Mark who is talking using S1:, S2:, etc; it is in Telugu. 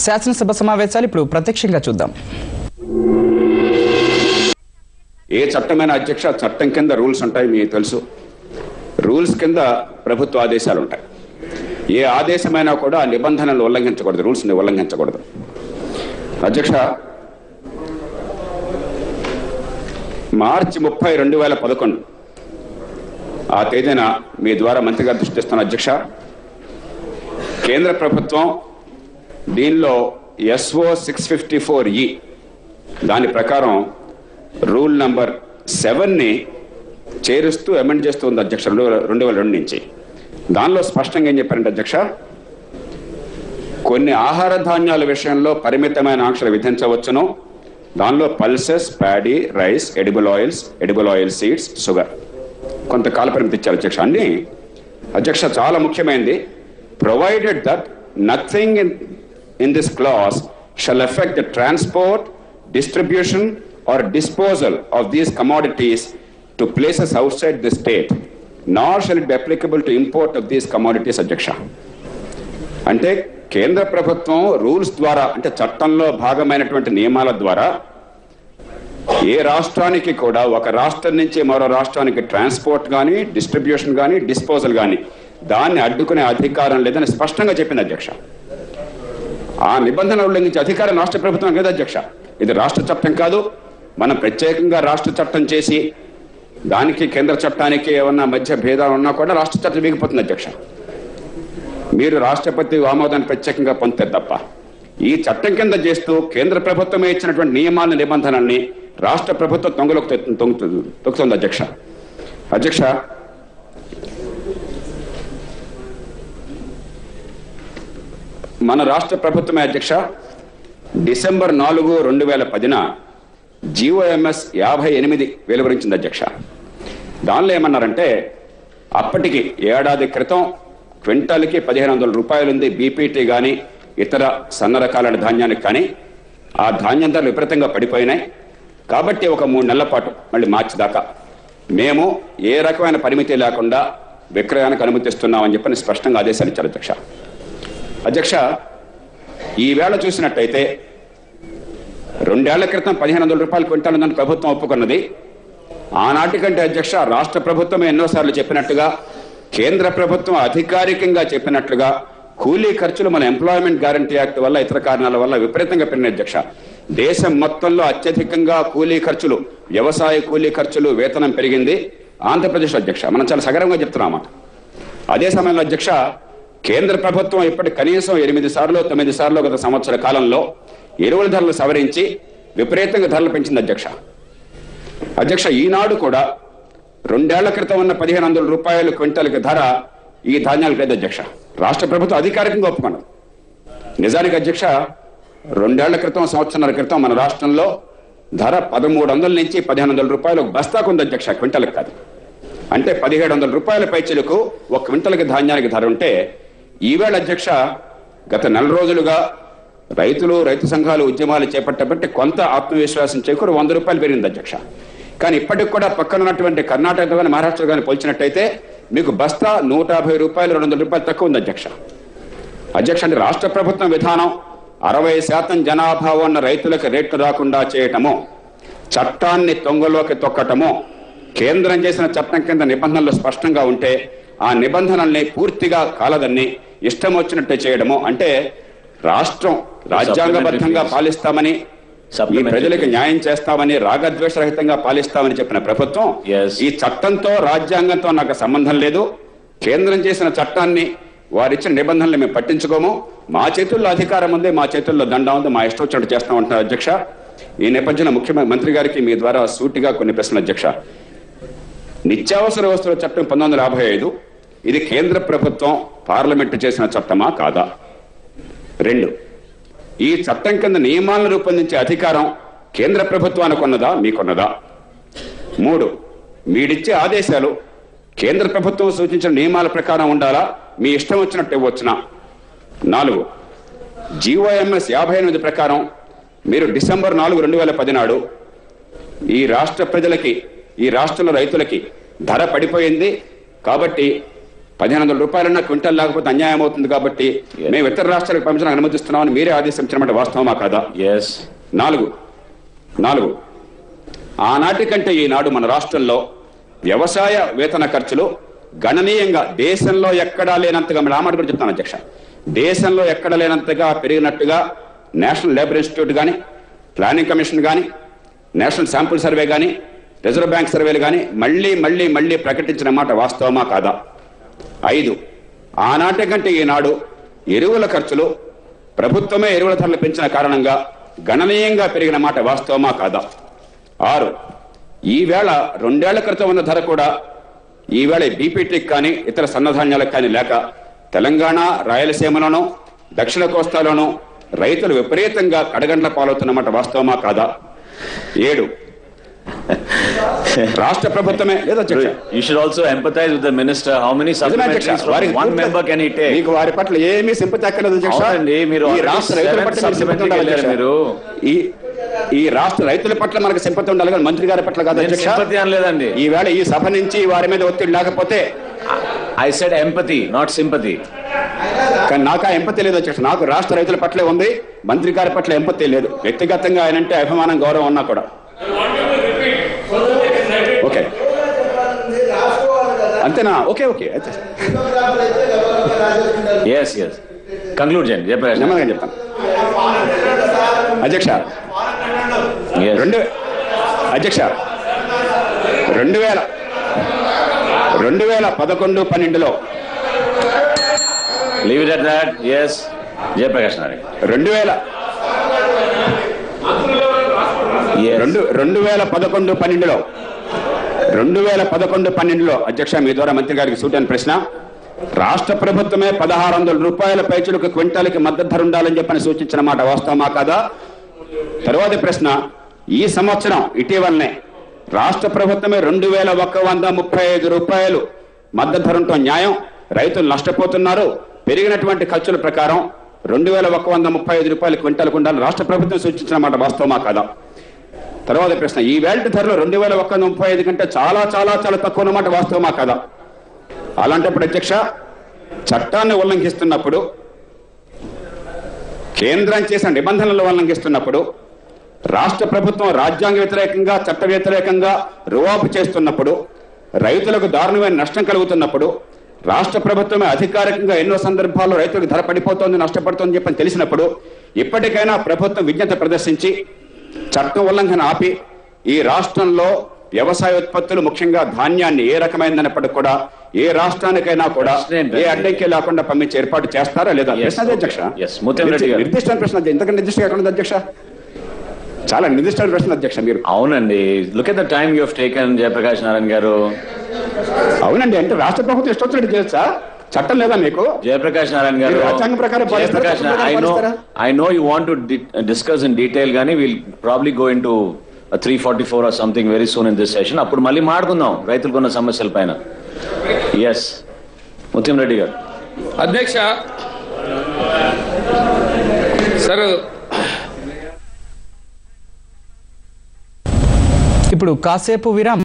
S1: శాసనసభ సమావేశాలు ఇప్పుడు ప్రత్యక్షంగా చూద్దాం.
S2: ఏ చట్టమైన అధ్యక్ష చట్టం కింద రూల్స్ ఉంటాయి, మీకు తెలుసు. రూల్స్ కింద ప్రభుత్వ ఆదేశాలు ఉంటాయి. ఏ ఆదేశమైనా కూడా నిబంధనలు ఉల్లంఘించకూడదు, రూల్స్ని ఉల్లంఘించకూడదు. అధ్యక్ష, మార్చి 30, 2011 ఆ తేదీన మీ ద్వారా మంత్రి గారు దృష్టిస్తున్న అధ్యక్ష, కేంద్ర ప్రభుత్వం దీనిలో SO 654E దాని ప్రకారం రూల్ నంబర్ 7ని చేరుస్తూ అమెండ్ చేస్తూ ఉంది అధ్యక్ష 2002 నుంచి. దానిలో స్పష్టంగా ఏం చెప్పారంటే అధ్యక్ష, కొన్ని ఆహార ధాన్యాల విషయంలో పరిమితమైన ఆంక్షలు విధించవచ్చును. దానిలో pulses, paddy, rice, edible oil seeds, sugar కొంత కాల పరిమితి ఇచ్చారు అధ్యక్ష. అన్ని అధ్యక్ష చాలా ముఖ్యమైనది, provided that nothing in this clause shall affect the transport, distribution or disposal of these commodities to places outside the state, nor shall it be applicable to import of these commodities. అధ్యక్ష, అంటే కేంద్ర ప్రభుత్వం రూల్స్ ద్వారా, అంటే చట్టంలో భాగమైనటువంటి నియమాల ద్వారా ఏ రాష్ట్రానికి కూడా ఒక రాష్ట్రం నుంచి మరో రాష్ట్రానికి ట్రాన్స్పోర్ట్ కానీ, డిస్ట్రిబ్యూషన్ కానీ, డిస్పోజల్ కానీ దాన్ని అడ్డుకునే అధికారం లేదని స్పష్టంగా చెప్పింది అధ్యక్ష. ఆ నిబంధనలు ఉల్లంఘించే అధికారం రాష్ట్ర ప్రభుత్వం లేదు అధ్యక్ష. ఇది రాష్ట్ర చట్టం కాదు. మనం ప్రత్యేకంగా రాష్ట్ర చట్టం చేసి దానికి కేంద్ర చట్టానికి ఏమన్నా మధ్య భేదాలు ఉన్నా కూడా రాష్ట్ర చట్టం మిగిలిపోతుంది అధ్యక్ష. మీరు రాష్ట్రపతి ఆమోదాన్ని ప్రత్యేకంగా పొందుతారు తప్ప ఈ చట్టం కింద చేస్తూ కేంద్ర ప్రభుత్వమే ఇచ్చినటువంటి నియమాల నిబంధనల్ని రాష్ట్ర ప్రభుత్వం తొక్కుతుంది అధ్యక్ష. అధ్యక్ష, మన రాష్ట్ర ప్రభుత్వమే అధ్యక్ష డిసెంబర్ 4, 2010 GOMS 58 వెలువరించింది అధ్యక్ష. దానిలో ఏమన్నారంటే, అప్పటికి ఏడాది క్రితం క్వింటాల్కి 1500 రూపాయలు ఉంది బీపీటీ కానీ ఇతర సన్న రకాల ధాన్యానికి, కానీ ఆ ధాన్యం ధరలు విపరీతంగా పడిపోయినాయి. కాబట్టి ఒక 3 నెలల పాటు మళ్ళీ మార్చి దాకా మేము ఏ రకమైన పరిమితి లేకుండా విక్రయానికి అనుమతిస్తున్నామని చెప్పని స్పష్టంగా ఆదేశాలు ఇచ్చారు అధ్యక్ష. అధ్యక్ష, ఈవేళ చూసినట్టయితే 2 ఏళ్ల క్రితం 1500 రూపాయలు క్వింటాల్ ఉందని ప్రభుత్వం ఒప్పుకున్నది. ఆనాటి కంటే అధ్యక్ష రాష్ట్ర ప్రభుత్వమే ఎన్నోసార్లు చెప్పినట్టుగా, కేంద్ర ప్రభుత్వం అధికారికంగా చెప్పినట్లుగా కూలీ ఖర్చులు మన ఎంప్లాయ్మెంట్ గ్యారంటీ యాక్ట్ వల్ల ఇతర కారణాల వల్ల విపరీతంగా పెరిగిన అధ్యక్ష. దేశం మొత్తంలో అత్యధికంగా కూలీ ఖర్చులు, వ్యవసాయ కూలీ ఖర్చులు, వేతనం పెరిగింది ఆంధ్రప్రదేశ్ అధ్యక్ష. మనం చాలా సగర్వంగా చెప్తున్నామన్నమాట. అదే సమయంలో అధ్యక్ష కేంద్ర ప్రభుత్వం ఇప్పటి కనీసం 8 సార్లు 9 సార్లు గత సంవత్సర కాలంలో ఎరువుల ధరలు సవరించి విపరీతంగా ధరలు పెంచింది అధ్యక్ష. అధ్యక్ష, ఈనాడు కూడా 2 ఏళ్ల క్రితం ఉన్న 1500 రూపాయలు క్వింటాల్కి ధర ఈ ధాన్యాలకు లేదు అధ్యక్ష. రాష్ట్ర ప్రభుత్వం అధికారికంగా ఒప్పుకున్నది. నిజానికి అధ్యక్ష 2 ఏళ్ల క్రితం, సంవత్సరాల క్రితం మన రాష్ట్రంలో ధర 1300 నుంచి 1500 రూపాయలు బస్తాకు ఉంది అధ్యక్ష, క్వింటాల్కి కాదు. అంటే 1700 రూపాయల పైచలకు ఒక క్వింటాల్కి ధాన్యానికి ధర ఉంటే, ఈవేళ అధ్యక్ష గత 4 రోజులుగా రైతులు, రైతు సంఘాలు ఉద్యమాలు చేపట్టబట్టి కొంత ఆత్మవిశ్వాసం చేకూరు 100 రూపాయలు పెరిగింది అధ్యక్ష. కానీ ఇప్పటికి కూడా పక్కన ఉన్నటువంటి కర్ణాటక కానీ మహారాష్ట్ర కానీ పోల్చినట్టయితే మీకు బస్తా 150 రూపాయలు, 200 రూపాయలు తక్కువ ఉంది అధ్యక్ష. అధ్యక్ష, అంటే రాష్ట్ర ప్రభుత్వం విధానం 60% జనాభా ఉన్న రైతులకు రేట్లు రాకుండా చేయటము, చట్టాన్ని తొంగలోకి తొక్కటము, కేంద్రం చేసిన చట్టం కింద నిబంధనలు స్పష్టంగా ఉంటే ఆ నిబంధనల్ని పూర్తిగా కాలదన్ని ఇష్టం వచ్చినట్టు చేయడము, అంటే రాష్ట్రం రాజ్యాంగబద్ధంగా పాలిస్తామని, ఈ ప్రజలకు న్యాయం చేస్తామని, రాగద్వేషరహితంగా పాలిస్తామని చెప్పిన ప్రభుత్వం ఈ చట్టంతో రాజ్యాంగంతో నాకు సంబంధం లేదు, కేంద్రం చేసిన చట్టాన్ని వారిచ్చిన నిబంధనలు మేము పట్టించుకోము, మా చేతుల్లో అధికారం ఉంది, మా చేతుల్లో దండం ఉంది, మా ఇష్టం వచ్చినట్టు చేస్తామంటున్నారు అధ్యక్ష. ఈ నేపథ్యంలో ముఖ్యమంత్రి గారికి మీ ద్వారా సూటిగా కొన్ని ప్రశ్నలు అధ్యక్ష. నిత్యావసర వస్తువుల చట్టం 1955 ఇది కేంద్ర ప్రభుత్వం పార్లమెంటు చేసిన చట్టమా కాదా? 2, ఈ చట్టం కింద నియమాలను రూపొందించే అధికారం కేంద్ర ప్రభుత్వానికి ఉన్నదా, మీకున్నదా? 3, మీడిచ్చే ఆదేశాలు కేంద్ర ప్రభుత్వం సూచించిన నియమాల ప్రకారం ఉండాలా, మీ ఇష్టం వచ్చినట్టు ఇవ్వచ్చునా? 4, GOMS 58 ప్రకారం మీరు డిసెంబర్ 4, 2010 నాడు ఈ రాష్ట్ర ప్రజలకి, ఈ రాష్ట్రంలో రైతులకి ధర పడిపోయింది కాబట్టి 1500 రూపాయలన్నా క్వింటల్ లేకపోతే అన్యాయం అవుతుంది కాబట్టి మేము ఇతర రాష్ట్రాలకు పంపించడానికి అనుమతిస్తున్నామని మీరే ఆదేశించినమాట వాస్తవమా కాదా? నాలుగు ఆనాటి కంటే ఈనాడు మన రాష్ట్రంలో వ్యవసాయ వేతన ఖర్చులు గణనీయంగా దేశంలో ఎక్కడా లేనంతగా, మీరు ఆ మాట కూడా చెప్తాను అధ్యక్ష, దేశంలో ఎక్కడ లేనంతగా పెరిగినట్టుగా నేషనల్ లేబర్ ఇన్స్టిట్యూట్ కానీ, ప్లానింగ్ కమిషన్ కానీ, నేషనల్ శాంపుల్ సర్వే కానీ, రిజర్వ్ బ్యాంక్ సర్వేలు కానీ మళ్ళీ ప్రకటించిన మాట వాస్తవమా కాదా? 5 ఆనాటి కంటే ఈనాడు ఎరువుల ఖర్చులు ప్రభుత్వమే ఎరువుల ధరలు పెంచిన కారణంగా గణనీయంగా పెరిగిన మాట వాస్తవమా కాదా? 6 ఈవేళ 2 ఏళ్ల క్రితం ఉన్న ధర కూడా ఈవేళ బీపీటీకి కానీ ఇతర సన్నధాన్యాలకు కానీ లేక తెలంగాణ, రాయలసీమలోనూ దక్షిణ కోస్తాలోనూ రైతులు విపరీతంగా కడగండ్ల పాలవుతున్నమాట వాస్తవమా కాదా? 7 రాష్ట్ర ప్రభుత్వమే లేదా
S3: you should also empathize with the minister. How many supplementaries from one member can he take?
S2: మీకు వారి పట్ల ఏమీ సింపతి అక్కర్లేదు అధ్యక్ష. ఈ రాష్ట్ర రైతుల పట్ల ఈ రాష్ట్ర రైతుల పట్ల మనకు సింపతి ఉండాలి కానీ మంత్రి గారి పట్ల కాదు అధ్యక్ష.
S3: సింపతి అనలేదండి.
S2: ఈవేళ ఈ సభ నుంచి వారి మీద ఒత్తిడి లేకపోతే
S3: I said empathy, not sympathy.
S2: కానీ నాకు ఆ ఎంపతి లేదు అధ్యక్ష. నాకు రాష్ట్ర రైతుల పట్లే ఉంది, మంత్రి గారి పట్ల ఎంపతి లేదు. వ్యక్తిగతంగా ఆయనంటే అభిమానం, గౌరవం ఉన్నా కూడా. ఓకే అంతేనా? ఓకే అయితే
S3: కంక్లూడ్ చేయండి.
S2: నెమ్మదిగా చెప్తాను అధ్యక్ష. అధ్యక్ష 2011-12లో
S3: leave it at that. Jayaprakash Narayan
S2: 2011-12లో అధ్యక్ష, మీ ద్వారా మంత్రి గారికి సూటైన ప్రశ్న. రాష్ట్ర ప్రభుత్వమే 1600 రూపాయల పైచులకు క్వింటాల్కి మద్దతు ధర ఉండాలని చెప్పని సూచించిన మాట వాస్తవమా కాదా? తరువాతి ప్రశ్న, ఈ సంవత్సరం ఇటీవలనే రాష్ట్ర ప్రభుత్వమే 2135 రూపాయలు మద్దతు ధర ఉంటూ న్యాయం, రైతులు నష్టపోతున్నారు, పెరిగినటువంటి ఖర్చుల ప్రకారం 2135 రూపాయలు క్వింటాల్కు ఉండాలని రాష్ట్ర ప్రభుత్వం సూచించిన మాట వాస్తవమా కాదా? తర్వాత ప్రశ్న, ఈ వేల్ట్ ధరలు 2135 కంటే చాలా చాలా చాలా తక్కువ అన్నమాట వాస్తవమా కాదా? అలాంటప్పుడు అధ్యక్ష, చట్టాన్ని ఉల్లంఘిస్తున్నప్పుడు, కేంద్రం చేసిన నిబంధనలు ఉల్లంఘిస్తున్నప్పుడు, రాష్ట్ర ప్రభుత్వం రాజ్యాంగ వ్యతిరేకంగా, చట్ట వ్యతిరేకంగా రువాపు చేస్తున్నప్పుడు, రైతులకు దారుణమైన నష్టం కలుగుతున్నప్పుడు, రాష్ట్ర ప్రభుత్వమే అధికారికంగా ఎన్నో సందర్భాల్లో రైతులకు ధర పడిపోతోంది, నష్టపడుతోంది చెప్పని తెలిసినప్పుడు ఇప్పటికైనా ప్రభుత్వం విజ్ఞత ప్రదర్శించి చట్టం ఉల్లంఘన ఆపి ఈ రాష్ట్రంలో వ్యవసాయ ఉత్పత్తులు, ముఖ్యంగా ధాన్యాన్ని ఏ రకమైనప్పటికీ కూడా ఏ రాష్ట్రానికైనా కూడా ఏ అడ్డంకి లేకుండా పంపించే ఏర్పాటు చేస్తారా లేదా? ప్రశ్న అధ్యక్ష, నిర్దిష్టమైన ప్రశ్న. ఇంతకంటే నిర్దిష్టంగా ఎక్కడ ఉంది అధ్యక్ష? చాలా నిర్దిష్టమైన ప్రశ్న అధ్యక్ష. మీరు
S3: అవునండి, look at the time you have taken Jayaprakash Narayana గారు.
S2: అవునండి, అంటే రాష్ట్ర ప్రభుత్వం ఇష్టం చేయొచ్చా? చట్టం లేదా మీకు?
S3: జయప్రకాష్ నారాయణ గారు,
S2: రాజ్యాంగం ప్రకారం
S3: I know you want to discuss in detail గానీ we'll probably go into 344 or something very soon in this session. అప్పుడు మళ్ళీ మాట్లాడుకుందాం రైతులకున్న సమస్యల పైన. ముత్యం రెడ్డి గారు.
S4: అధ్యక్ష సార్,
S1: ఇప్పుడు కాసేపు విరామం.